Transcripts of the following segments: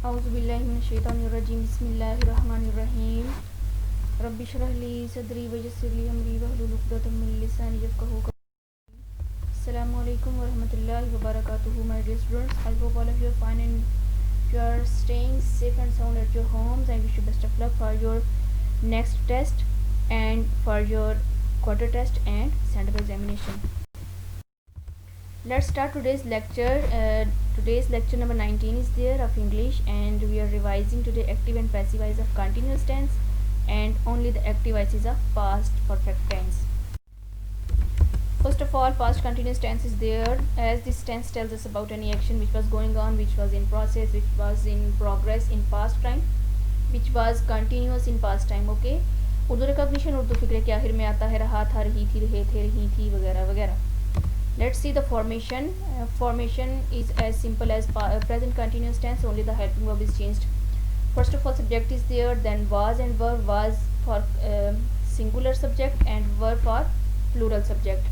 اعوذ باللہ من الشیطان الرجیم بسم اللہ الرحمن الرحیم رب اشرح لی صدری ویسر لی امری واحلل عقدۃ من لسانی یفقہوا قولی. السلام علیکم ورحمۃ اللہ وبرکاتہ. My dear students, I hope all of you are fine and you are staying safe and sound at your homes. I wish you best of luck for your next test and for your quarter test and central examination. Let's start today's lecture. Today's lecture number 19 is there of English, and we are revising today active and passive voices of continuous tense and only the active voices of past perfect tense. First of all, past continuous tense is there, as this tense tells us about any action which was going on, which was in process, which was in progress in past time, which was continuous in past time. Okay, Urdu recognition Urdu فکر کے آخر میں آتا ہے رہا تھا، رہی تھی، رہے تھے، رہی تھی، وغیرہ وغیرہ. Let's see the formation. Formation is as simple as present continuous tense, only the helping verb is changed. First of all, subject is there, then was and were. Was for singular subject and were for plural subject.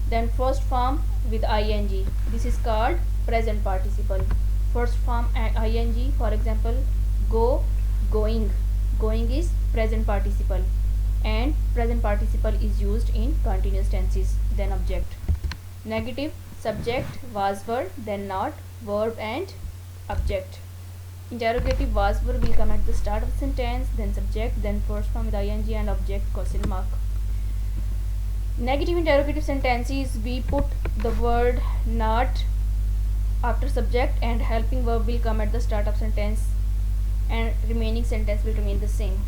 Then first form with ing, this is called present participle. First form ing, for example, go, going. Going is present participle, and present participle is used in continuous tenses. Then object. Negative, subject, was, were, then not, verb and object. Interrogative, was, were will come at the start of the sentence, then subject, then first form with ing and object question mark. Negative interrogative sentences, we put the word not after subject and helping verb will come at the start of sentence and remaining sentence will remain the same.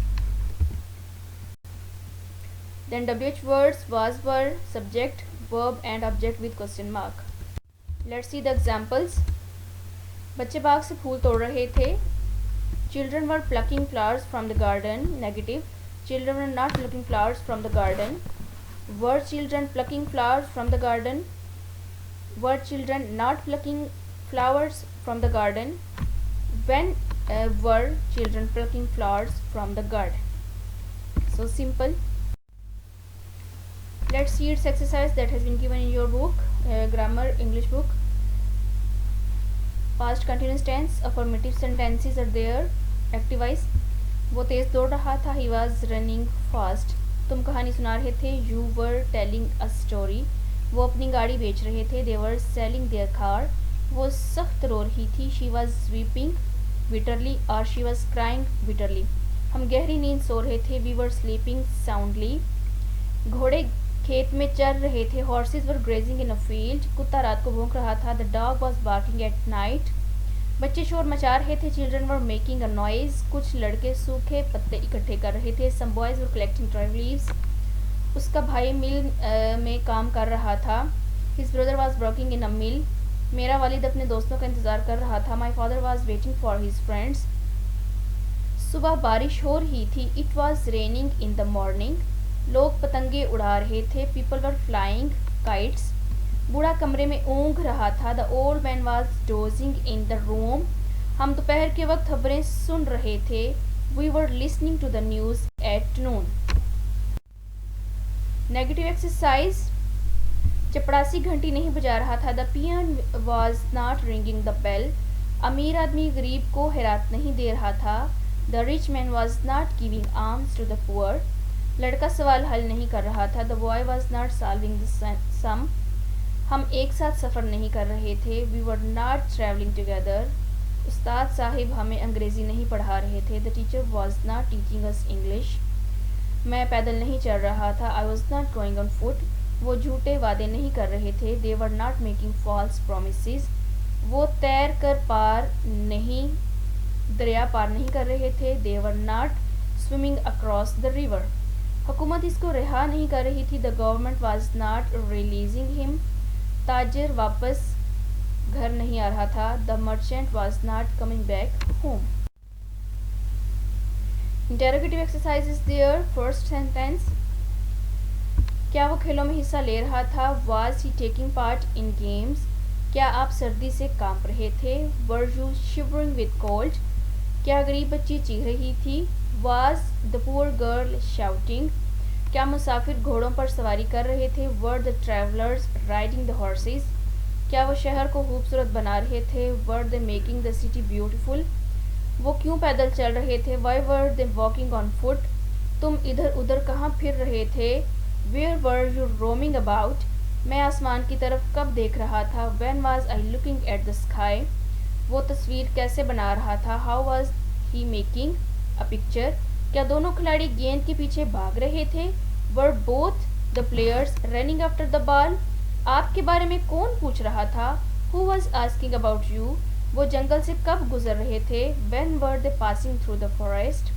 Then WH words, was, were, subject, verb and object with question mark. Let's see the examples. بچے باغ سے پھول توڑ رہے تھے. Children were plucking flowers from the garden. Negative. Children were not plucking flowers from the garden. Were children plucking flowers from the garden? Were children not plucking flowers from the garden? When were children plucking flowers from the garden? So simple. Let's see its exercise that has been given in your book, grammar English book. Past continuous tense, affirmative sentences are there. Active voice, وہ تیز دوڑ رہا تھا. He was running fast. تم کہانی سنا رہے تھے. You were telling a story. وہ اپنی گاڑی بیچ رہے تھے. They were selling their car. وہ سخت رو رہی تھی. She was weeping bitterly or she was crying bitterly. ہم گہری نیند سو رہے تھے. We were sleeping soundly. گھوڑے کھیت میں چر رہے تھے. Horses were grazing in a field. کتا رات کو بھونک رہا تھا. The dog was barking at night. بچے شور مچا رہے تھے. Children were making a noise. کچھ لڑکے سوکھے پتے اکٹھے کر رہے تھے. Some boys were collecting dry leaves. اس کا بھائی مل میں کام کر رہا تھا. His brother was working in a mill. میرا والد اپنے دوستوں کا انتظار کر رہا تھا. My father was waiting for his friends. صبح بارش ہو رہی تھی. It was raining in the morning. لوگ پتنگیں اڑا رہے تھے. People were flying kites. بوڑھا کمرے میں اونگھ رہا تھا. The old man was dozing in the room. ہم دوپہر کے وقت خبریں سن رہے تھے. We were listening to the news at noon. Negative exercise, چپڑاسی گھنٹی نہیں بجا رہا تھا. The peon was not ringing the bell. امیر آدمی غریب کو خیرات نہیں دے رہا تھا. The rich man was not giving alms to the poor. لڑکا سوال حل نہیں کر رہا تھا. The boy was not solving the sum. ہم ایک ساتھ سفر نہیں کر رہے تھے. We were not traveling together. استاد صاحب ہمیں انگریزی نہیں پڑھا رہے تھے. The teacher was not teaching us English. میں پیدل نہیں چل رہا تھا. I was not going on foot. وہ جھوٹے وعدے نہیں کر رہے تھے. They were not making false promises. وہ تیر کر دریا پار نہیں کر رہے تھے. They were not swimming across the river. حکومت اس کو رہا نہیں کر رہی تھی. The government was not releasing him. تاجر واپس گھر نہیں آ رہا تھا. The merchant was not coming back home. Interrogative exercise is there. First sentence, کیا وہ کھیلوں میں حصہ لے رہا تھا. Was he taking part in games. کیا آپ سردی سے کانپ رہے تھے. Were you shivering with cold. کیا غریب بچی چیخ رہی تھی. Was the poor girl shouting. کیا مسافر گھوڑوں پر سواری کر رہے تھے. Were the travelers riding the horses. کیا وہ شہر کو خوبصورت بنا رہے تھے. Were they making the city beautiful. وہ کیوں پیدل چل رہے تھے؟ Why were they walking on foot? تم ادھر ادھر کہاں پھر رہے تھے؟ Where were you roaming about? میں آسمان کی طرف کب دیکھ رہا تھا؟ When was I looking at the sky? وہ تصویر کیسے بنا رہا تھا؟ How was he making a picture? کیا دونوں کھلاڑی گیند کے پیچھے بھاگ رہے تھے؟ Were both the players running after the ball? آپ کے بارے میں کون پوچھ رہا تھا؟ Who was asking about you? وہ جنگل سے کب گزر رہے تھے؟ When were they passing through the forest?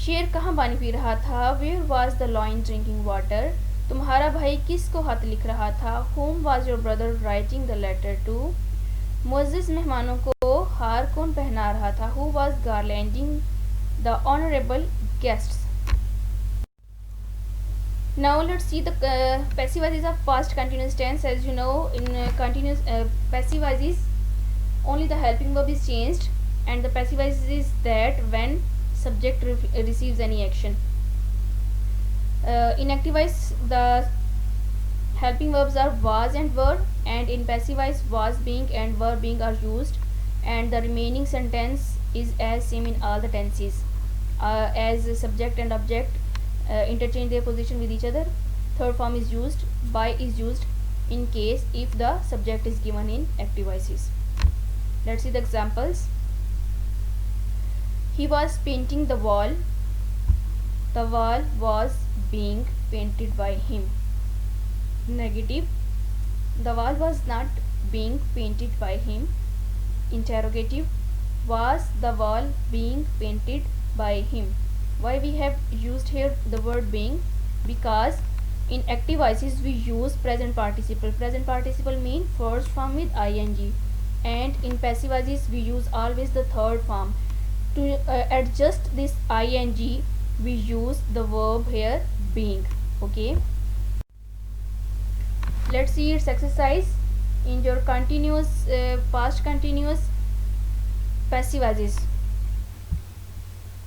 شیر کہاں پانی پی رہا تھا؟ Where was the lion drinking water? تمہارا بھائی کس کو خط لکھ رہا تھا؟ Whom was your brother writing the letter to? معزز مہمانوں کو ہار کون پہنا رہا تھا؟ Who was garlanding the honorable guests? Now let's see the passive voices of past continuous tense. As you know, in continuous passive voices only the helping verb is changed, and the passive voice is that when subject receives any action. In active voice the helping verbs are was and were, and in passive voice was, being and were being are used, and the remaining sentence is as same in all the tenses, as subject and object interchange their position with each other. Third form is used. By is used in case if the subject is given in active voices. Let's see the examples. He was painting the wall. The wall was being painted by him. Negative. The wall was not being painted by him. Interrogative. Was the wall being painted by him? Why we have used here the word being? Because in active voices we use present participle. Present participle mean first form with ing, and in passive voices we use always the third form. To adjust this ing we use the verb here being. Okay, let's see its exercise. In your continuous past continuous passive voices,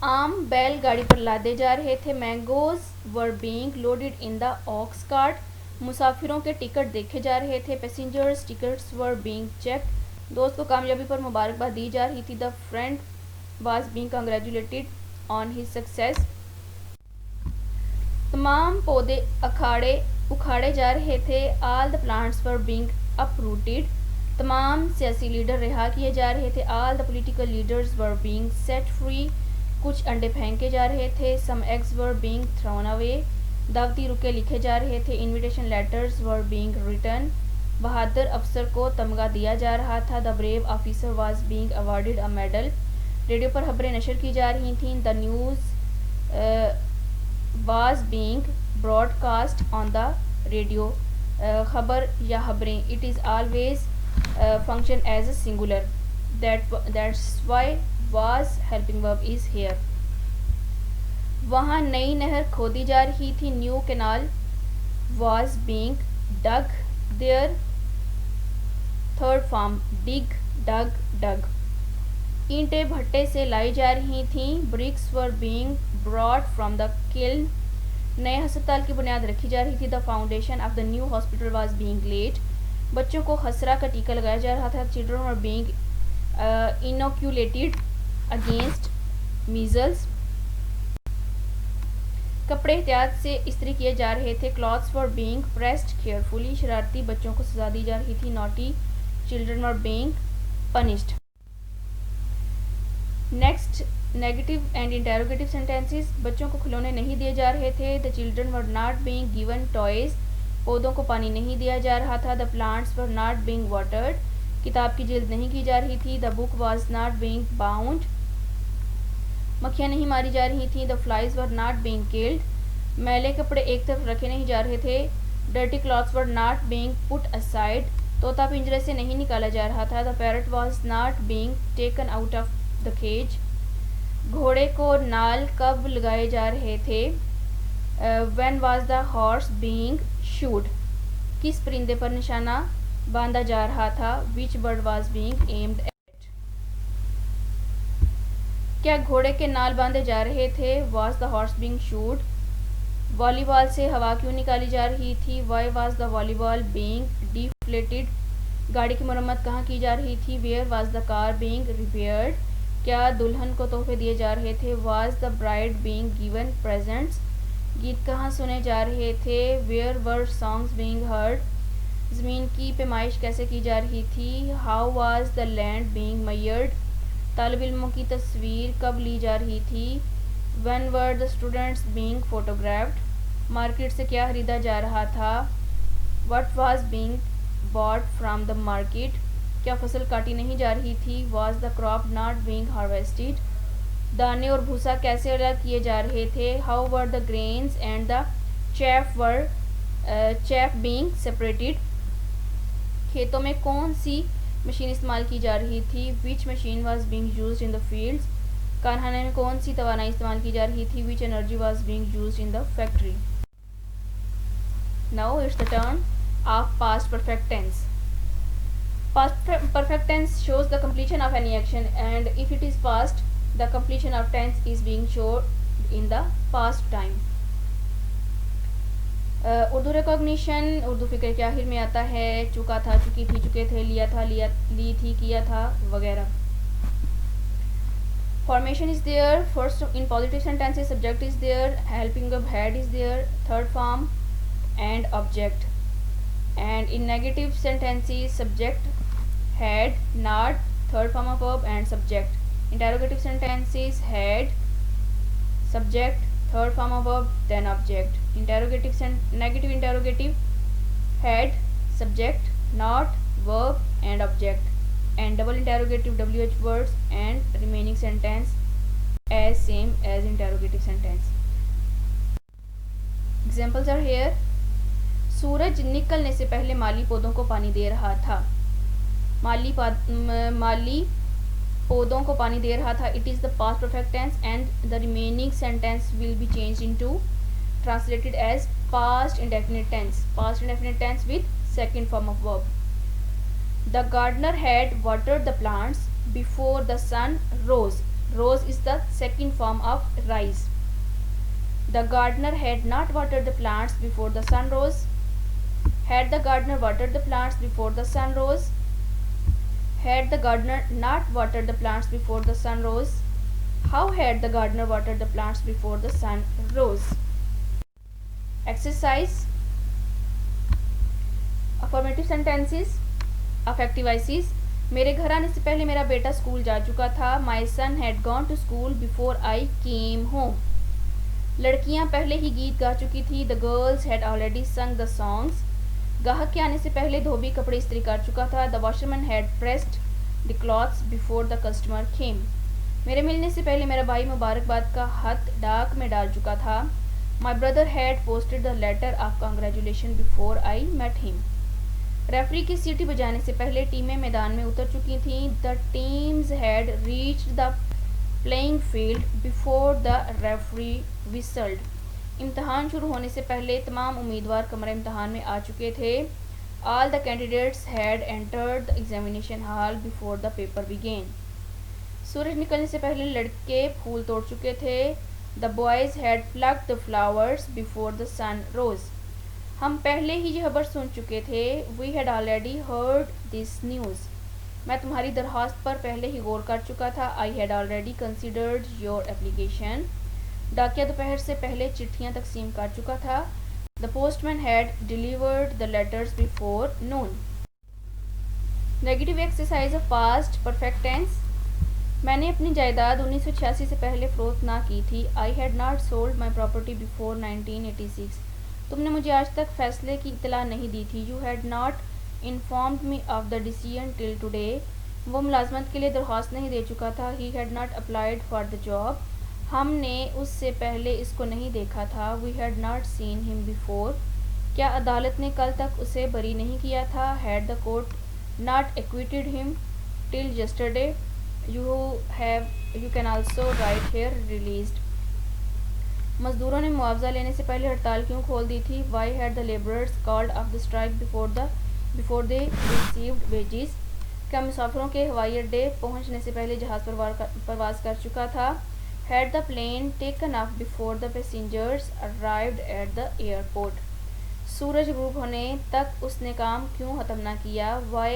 आम बैल गाड़ी पर लादे जा रहे थे. Mangoes were being loaded in the ox cart. मुसाफिरों के टिकट देखे जा रहे थे. Passengers tickets were being checked. दोस्त को कामयाबी पर मुबारकबाद दी जा रही थी. The friend was being congratulated on his success. तमाम पौधे उखाड़े जा रहे थे. All the plants were being uprooted. तमाम सियासी लीडर रिहा किए जा रहे थे. All the political leaders were being set free. کچھ انڈے پھینکے جا رہے تھے. Some eggs were being thrown away. دعوتی رکے لکھے جا رہے تھے. Invitation letters were being written. بہادر افسر کو تمغہ دیا جا رہا تھا. The brave officer was being awarded a medal. Radio پر خبریں نشر کی جا رہی تھیں. The news was being broadcast on the radio. خبر یا خبریں it is always function as a singular. That's why was helping verb is here. وہاں نئی نہر کھودی جا رہی تھی. New canal was being dug there. Third form dig, dug, dug. اینٹیں بھٹے سے لائی جا رہی تھیں. Bricks were being brought from the kiln. نئے ہسپتال کی بنیاد رکھی جا رہی تھی. The foundation of the new hospital was being laid. بچوں کو خسرہ کا ٹیکہ لگایا جا رہا تھا. Children were being inoculated against measles. کپڑے احتیاط سے استری کیے جا رہے تھے. Clothes were being pressed carefully. شرارتی بچوں کو سزا دی جا رہی تھی. Naughty children were being punished. Next, negative and interrogative sentences. بچوں کو کھلونے نہیں دیے جا رہے تھے. The children were not being given toys. پودوں کو پانی نہیں دیا جا رہا تھا. The plants were not being watered. کتاب کی جلد نہیں کی جا رہی تھی. The book was not being bound. مکھیاں نہیں ماری جا رہی تھیں. The flies were not being killed. میلے کپڑے ایک طرف رکھے نہیں جا رہے تھے. Dirty clothes were not being put aside. طوطا پنجرے سے نہیں نکالا جا رہا تھا. The parrot was not being taken out of the cage. گھوڑے کو نال کب لگائے جا رہے تھے. When was the horse being shod. کس پرندے پر نشانہ باندھا جا رہا تھا. Which bird was being aimed at. کیا گھوڑے کے نال باندھے جا رہے تھے. Was the horse being shod. والی بال سے ہوا کیوں نکالی جا رہی تھی. Why was the volleyball being deflated. گاڑی کی مرمت کہاں کی جا رہی تھی. Where was the car being repaired. کیا دلہن کو تحفے دیے جا رہے تھے؟ Was the bride being given presents? گیت کہاں سنے جا رہے تھے؟ Where were songs being heard? زمین کی پیمائش کیسے کی جا رہی تھی؟ How was the land being measured? طالب علموں کی تصویر کب لی جا رہی تھی؟ When were the students being photographed? Market سے کیا خریدا جا رہا تھا؟ What was being bought from the market? کیا فصل کاٹی نہیں جا رہی تھی؟ Was the crop not being harvested? دانے اور بھوسا کیسے الگ کیے جا رہے تھے؟ How were the grains and the chaff being separated? کھیتوں میں کون سی مشین استعمال کی جا رہی تھی؟ Which machine was being used in the fields? کارخانے میں کون سی توانائی استعمال کی جا رہی تھی؟ Which energy was being used in the factory? Now it's the turn of past perfect tense. Past perfect tense shows the completion of any action, and if it is past, the completion of tense is being shown in the past time. Urdu recognition Urdu فکر کے آخر میں آتا ہے. چکا تھا، چکی تھی، چکے تھے، لیا تھا، لی تھی، کیا تھا وغیرہ. Formation is there. First, in positive sentences, subject is there, helping verb had is there, third form and object. And in negative sentences, subject, had, not, third form of verb and subject. Interrogative sentences, had, subject, third form of verb, then object. Negative interrogative, had, subject, not, verb and object. And double interrogative, WH words and remaining sentence as same as interrogative sentence. Examples are here. سورج نکلنے سے پہلے مالی پودوں کو پانی دے رہا تھا. مالی پودوں کو پانی دے رہا تھا. It is the past perfect tense and the remaining sentence will be changed into, translated as past indefinite tense. Past indefinite tense with second form of verb. The gardener had watered the plants before the sun rose. Rose is the second form of rise. The gardener had not watered the plants before the sun rose. Had the gardener watered the plants before the sun rose? Had the gardener not watered the plants before the sun rose? How had the gardener watered the plants before the sun rose? Exercise. Affirmative sentences. Affective voices. میرے گھر آنے سے پہلے میرا بیٹا school جا چکا تھا. My son had gone to school before I came home. لڑکیاں پہلے ہی گیت گا چکی تھی. The girls had already sung the songs. گاہک کے آنے سے پہلے دھوبی کپڑے استری کر چکا تھا. The washerman had pressed the clothes before the customer came. میرے ملنے سے پہلے میرا بھائی مبارکباد کا خط ڈاک میں ڈال چکا تھا. My brother had posted the letter of congratulation before I met him. Referee کی سیٹی بجانے سے پہلے ٹیمیں میدان میں اتر چکی تھیں. The teams had reached the playing field before the referee whistled. امتحان شروع ہونے سے پہلے تمام امیدوار کمرہ امتحان میں آ چکے تھے. All the candidates had entered the examination hall before the paper began. سورج نکلنے سے پہلے لڑکے پھول توڑ چکے تھے. The boys had plucked the flowers before the sun rose. ہم پہلے ہی یہ خبر سن چکے تھے. We had already heard this news. میں تمہاری درخواست پر پہلے ہی غور کر چکا تھا. I had already considered your application. ڈاکیا دوپہر سے پہلے چٹھیاں تقسیم کر چکا تھا. The postman had delivered the letters before noon. Negative exercise of past perfect tense. میں نے اپنی جائیداد 1986 سے پہلے فروخت نہ کی تھی. I had not sold my property before 1986. تم نے مجھے آج تک فیصلے کی اطلاع نہیں دی تھی. You had not informed me of the decision till today. وہ ملازمت کے لیے درخواست نہیں دے چکا تھا. He had not applied for the job. ہم نے اس سے پہلے اس کو نہیں دیکھا تھا. We had not seen him before. کیا عدالت نے کل تک اسے بری نہیں کیا تھا. Had the court not acquitted him till yesterday. You can also write here released. مزدوروں نے معاوضہ لینے سے پہلے ہڑتال کیوں کھول دی تھی. Why had the laborers called off the strike before they received wages. کیا مسافروں کے ہوائی اڈے پہنچنے سے پہلے جہاز پرواز کر چکا تھا. Had the plane taken off before the passengers arrived at the airport. سورج غروب ہونے تک اس نے کام کیوں ختم نہ کیا. Why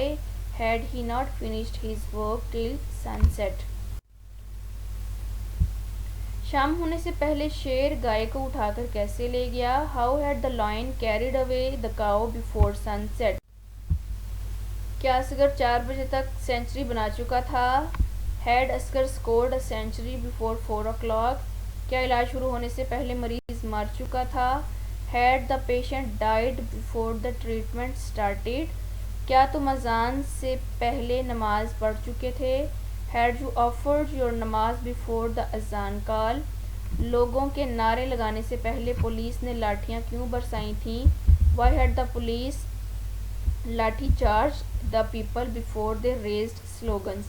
had he not finished his work till sunset. شام ہونے سے پہلے شیر گائے کو اٹھا کر کیسے لے گیا؟ How had the lion carried away the cow before sunset? کیا اصغر 4 بجے تک سینچری بنا چکا تھا؟ Had Asghar scored a century before 4 o'clock؟ کیا علاج شروع ہونے سے پہلے مریض مر چکا تھا؟ Had the patient died before the treatment started? کیا تم اذان سے پہلے نماز پڑھ چکے تھے؟ ہیڈ یو آفرڈ یور نماز بیفور دا اذان کال؟ لوگوں کے نعرے لگانے سے پہلے پولیس نے لاٹھیاں کیوں برسائی تھیں؟ وائی ہیڈ دا پولیس لاٹھی charge the people before they raised slogans?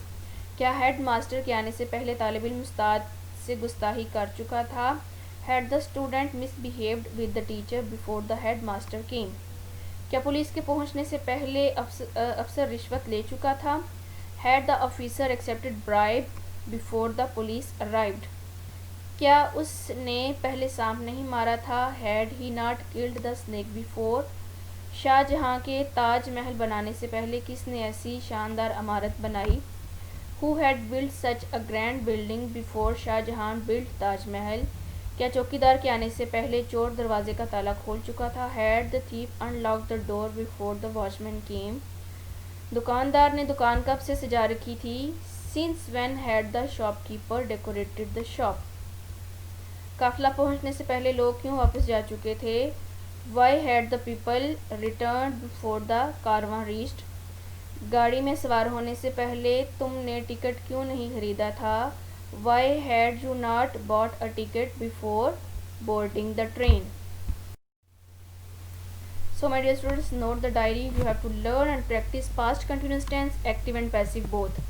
کیا ہیڈ ماسٹر کے آنے سے پہلے طالب علم استاد سے گستاخی کر چکا تھا؟ Had the student misbehaved with the teacher before the head master came? کیا پولیس کے پہنچنے سے پہلے افسر رشوت لے چکا تھا؟ Had the officer accepted bribe before the police arrived? کیا اس نے پہلے سانپ نہیں مارا تھا؟ Had he not killed the snake before? Shah Jahan کے تاج محل بنانے سے پہلے کس نے ایسی شاندار عمارت بنائی؟ Who had built such a grand building before Shah Jahan built Taj Mahal? کیا چوکیدار کے آنے سے پہلے چور دروازے کا تالا کھول چکا تھا؟ Had the thief unlock the door before the watchman came? دکاندار نے دکان کب سے سجا رکھی تھی؟ Since when had the shopkeeper decorated the shop? قافلہ پہنچنے سے پہلے لوگ کیوں واپس جا چکے تھے؟ Why had the people returned before the caravan reached? گاڑی میں سوار ہونے سے پہلے تم نے ٹکٹ کیوں نہیں خریدا تھا؟ Why had you not bought a ticket before boarding the train? So my dear students, note the diary. You have to learn and practice past continuous tense, active and passive both,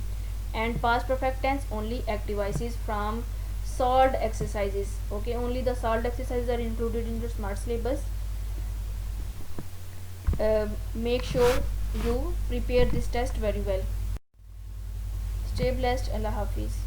and past perfect tense only activities from solved exercises. Okay, only the solved exercises are included in your smart syllabus. Make sure you prepare this test very well. Stay blessed. Allah Hafiz.